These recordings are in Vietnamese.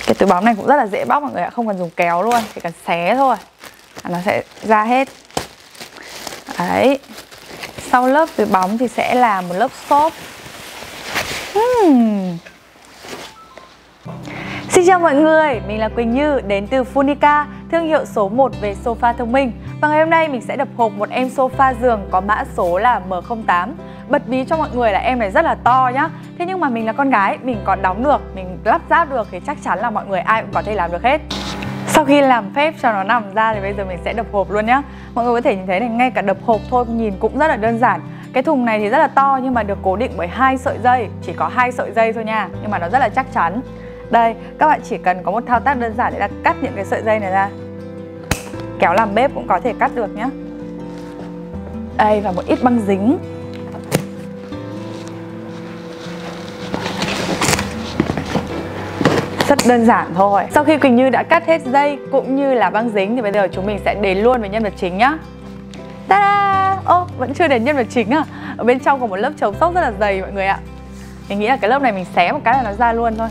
Cái túi bóng này cũng rất là dễ bóc mọi người ạ, không cần dùng kéo luôn, chỉ cần xé thôi nó sẽ ra hết. Đấy. Sau lớp túi bóng thì sẽ là một lớp xốp. Xin chào mọi người, mình là Quỳnh Như đến từ Funica, thương hiệu số 1 về sofa thông minh. Và ngày hôm nay mình sẽ đập hộp một em sofa giường có mã số là M08. Bật mí cho mọi người là em này rất là to nhá. Thế nhưng mà mình là con gái, mình còn đóng được, mình lắp ráp được thì chắc chắn là mọi người ai cũng có thể làm được hết. Sau khi làm phép cho nó nằm ra thì bây giờ mình sẽ đập hộp luôn nhá. Mọi người có thể nhìn thấy này, ngay cả đập hộp thôi nhìn cũng rất là đơn giản. Cái thùng này thì rất là to nhưng mà được cố định bởi 2 sợi dây, chỉ có 2 sợi dây thôi nha, nhưng mà nó rất là chắc chắn. Đây, các bạn chỉ cần có một thao tác đơn giản để là cắt những cái sợi dây này ra. Kéo làm bếp cũng có thể cắt được nhá. Đây, và một ít băng dính. Rất đơn giản thôi. Sau khi Quỳnh Như đã cắt hết dây cũng như là băng dính thì bây giờ chúng mình sẽ đến luôn với nhân vật chính nhá. Ta-da! Ô, vẫn chưa đến nhân vật chính à? Ở bên trong có một lớp chống sốc rất là dày mọi người ạ. Mình nghĩ là cái lớp này mình xé một cái là nó ra luôn thôi.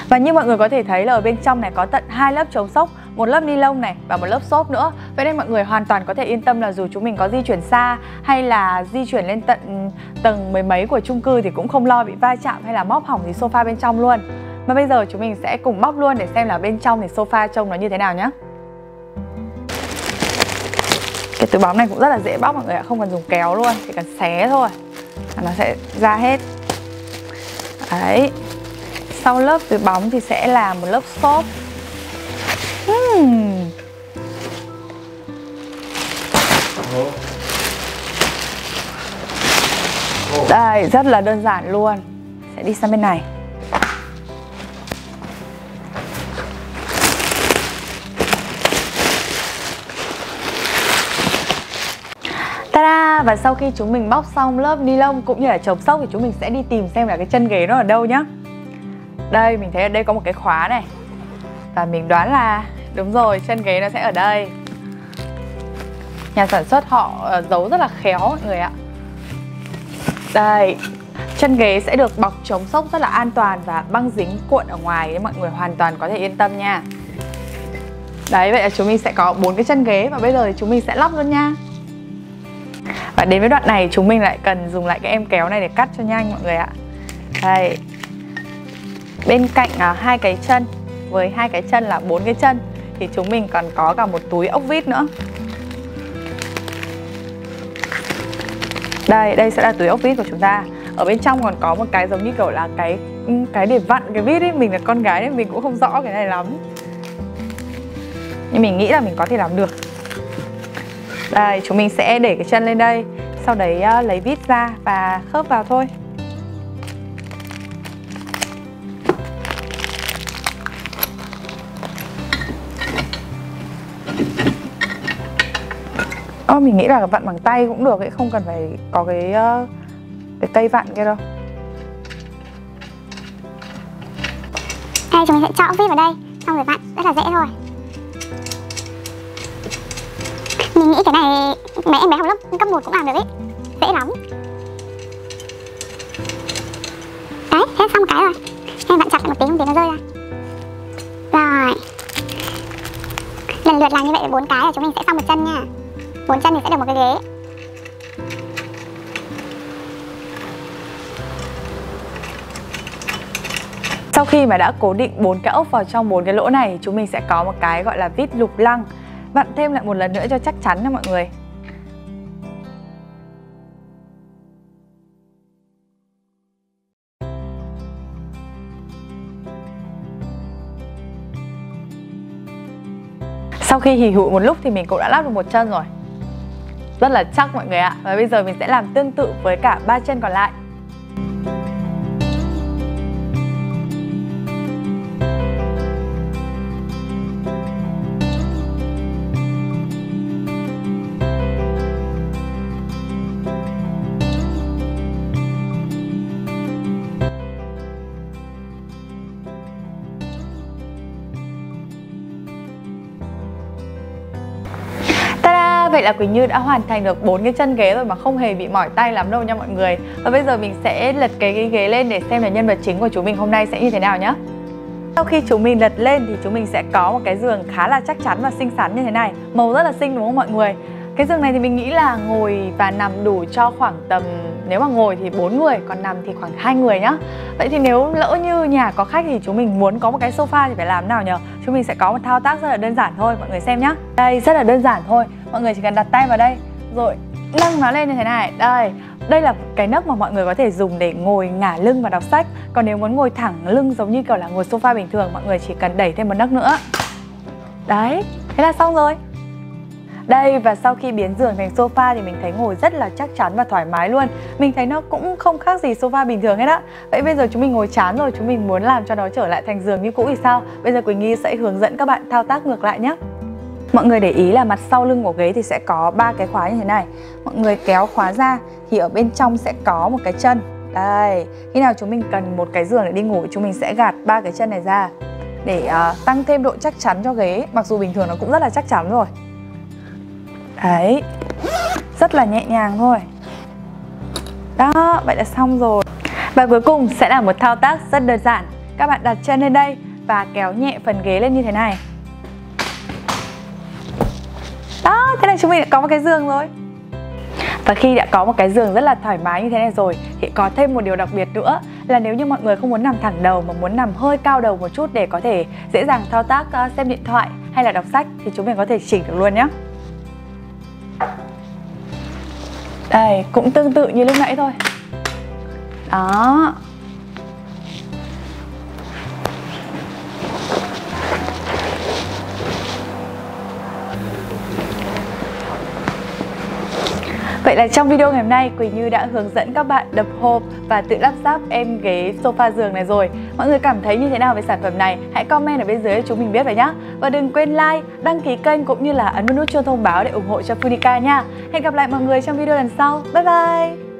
Và như mọi người có thể thấy là ở bên trong này có tận 2 lớp chống sốc, một lớp ni lông này và một lớp xốp nữa. Vậy nên mọi người hoàn toàn có thể yên tâm là dù chúng mình có di chuyển xa hay là di chuyển lên tận tầng mười mấy của chung cư thì cũng không lo bị va chạm hay là móp hỏng gì sofa bên trong luôn. Mà bây giờ chúng mình sẽ cùng bóc luôn để xem là bên trong thì sofa trông nó như thế nào nhé. Cái túi bóng này cũng rất là dễ bóc mọi người ạ, không cần dùng kéo luôn, chỉ cần xé thôi nó sẽ ra hết. Đấy. Sau lớp túi bóng thì sẽ là một lớp xốp. Đây, rất là đơn giản luôn. Sẽ đi sang bên này. Ta-da! Và sau khi chúng mình bóc xong lớp ni lông cũng như là chống sốc thì chúng mình sẽ đi tìm xem là cái chân ghế nó ở đâu nhá. Đây, mình thấy ở đây có một cái khóa này. Và mình đoán là đúng rồi, chân ghế nó sẽ ở đây. Nhà sản xuất họ giấu rất là khéo mọi người ạ. Đây, chân ghế sẽ được bọc chống sốc rất là an toàn và băng dính cuộn ở ngoài nên mọi người hoàn toàn có thể yên tâm nha. Đấy, vậy là chúng mình sẽ có 4 cái chân ghế và bây giờ thì chúng mình sẽ lắp luôn nha. Và đến với đoạn này chúng mình lại cần dùng lại cái em kéo này để cắt cho nhanh mọi người ạ. Đây. Bên cạnh 2 cái chân với 2 cái chân là 4 cái chân thì chúng mình còn có cả một túi ốc vít nữa. Đây, đây sẽ là túi ốc vít của chúng ta. Ở bên trong còn có một cái giống như kiểu là cái để vặn cái vít ấy. Mình là con gái nên mình cũng không rõ cái này lắm, nhưng mình nghĩ là mình có thể làm được. Đây, chúng mình sẽ để cái chân lên đây, sau đấy lấy vít ra và khớp vào thôi. Mình nghĩ là vặn bằng tay cũng được ấy, không cần phải có cái cây vặn kia đâu. Đây, chúng mình sẽ cho ốc vít vào đây, xong rồi vặn, rất là dễ thôi. Mình nghĩ cái này mấy em bé học lớp cấp 1 cũng làm được ấy, dễ lắm. Đấy, thế xong một cái rồi. Em vặn chặt lại một tí nó rơi ra. Rồi. Lần lượt làm như vậy 4 cái là chúng mình sẽ xong một chân nha. 4 chân thì sẽ được một cái ghế. Sau khi mà đã cố định 4 cái ốc vào trong 4 cái lỗ này, chúng mình sẽ có một cái gọi là vít lục lăng. Vặn thêm lại một lần nữa cho chắc chắn nha mọi người. Sau khi hì hụi một lúc thì mình cũng đã lắp được một chân rồi. Rất là chắc mọi người ạ. Và bây giờ mình sẽ làm tương tự với cả 3 chân còn lại. Vậy là Quỳnh Như đã hoàn thành được 4 cái chân ghế rồi mà không hề bị mỏi tay lắm đâu nha mọi người. Và bây giờ mình sẽ lật cái ghế lên để xem là nhân vật chính của chúng mình hôm nay sẽ như thế nào nhé. Sau khi chúng mình lật lên thì chúng mình sẽ có một cái giường khá là chắc chắn và xinh xắn như thế này. Màu rất là xinh đúng không mọi người? Cái giường này thì mình nghĩ là ngồi và nằm đủ cho khoảng tầm, nếu mà ngồi thì 4 người, còn nằm thì khoảng 2 người nhá. Vậy thì nếu lỡ như nhà có khách thì chúng mình muốn có một cái sofa thì phải làm nào nhờ? Chúng mình sẽ có một thao tác rất là đơn giản thôi, mọi người xem nhá. Đây, rất là đơn giản thôi. Mọi người chỉ cần đặt tay vào đây rồi nâng nó lên như thế này. Đây là cái nấc mà mọi người có thể dùng để ngồi ngả lưng và đọc sách. Còn nếu muốn ngồi thẳng lưng giống như kiểu là ngồi sofa bình thường, mọi người chỉ cần đẩy thêm một nấc nữa. Đấy, thế là xong rồi. Đây, và sau khi biến giường thành sofa thì mình thấy ngồi rất là chắc chắn và thoải mái luôn. Mình thấy nó cũng không khác gì sofa bình thường hết á. Vậy bây giờ chúng mình ngồi chán rồi, chúng mình muốn làm cho nó trở lại thành giường như cũ thì sao? Bây giờ Quỳnh Nghi sẽ hướng dẫn các bạn thao tác ngược lại nhé. Mọi người để ý là mặt sau lưng của ghế thì sẽ có 3 cái khóa như thế này. Mọi người kéo khóa ra thì ở bên trong sẽ có một cái chân. Đây, khi nào chúng mình cần một cái giường để đi ngủ, chúng mình sẽ gạt 3 cái chân này ra để tăng thêm độ chắc chắn cho ghế. Mặc dù bình thường nó cũng rất là chắc chắn rồi. Đấy, rất là nhẹ nhàng thôi. Đó, vậy là xong rồi. Và cuối cùng sẽ là một thao tác rất đơn giản. Các bạn đặt chân lên đây và kéo nhẹ phần ghế lên như thế này. Đó, thế là chúng mình đã có một cái giường rồi. Và khi đã có một cái giường rất là thoải mái như thế này rồi thì có thêm một điều đặc biệt nữa là nếu như mọi người không muốn nằm thẳng đầu mà muốn nằm hơi cao đầu một chút để có thể dễ dàng thao tác xem điện thoại hay là đọc sách thì chúng mình có thể chỉnh được luôn nhé. Đây, cũng tương tự như lúc nãy thôi. Đó. Vậy là trong video ngày hôm nay, Quỳnh Như đã hướng dẫn các bạn đập hộp và tự lắp ráp em ghế sofa giường này rồi. Mọi người cảm thấy như thế nào về sản phẩm này? Hãy comment ở bên dưới cho chúng mình biết vậy nhá. Và đừng quên like, đăng ký kênh cũng như là ấn vào nút chuông thông báo để ủng hộ cho Funika nha. Hẹn gặp lại mọi người trong video lần sau. Bye bye!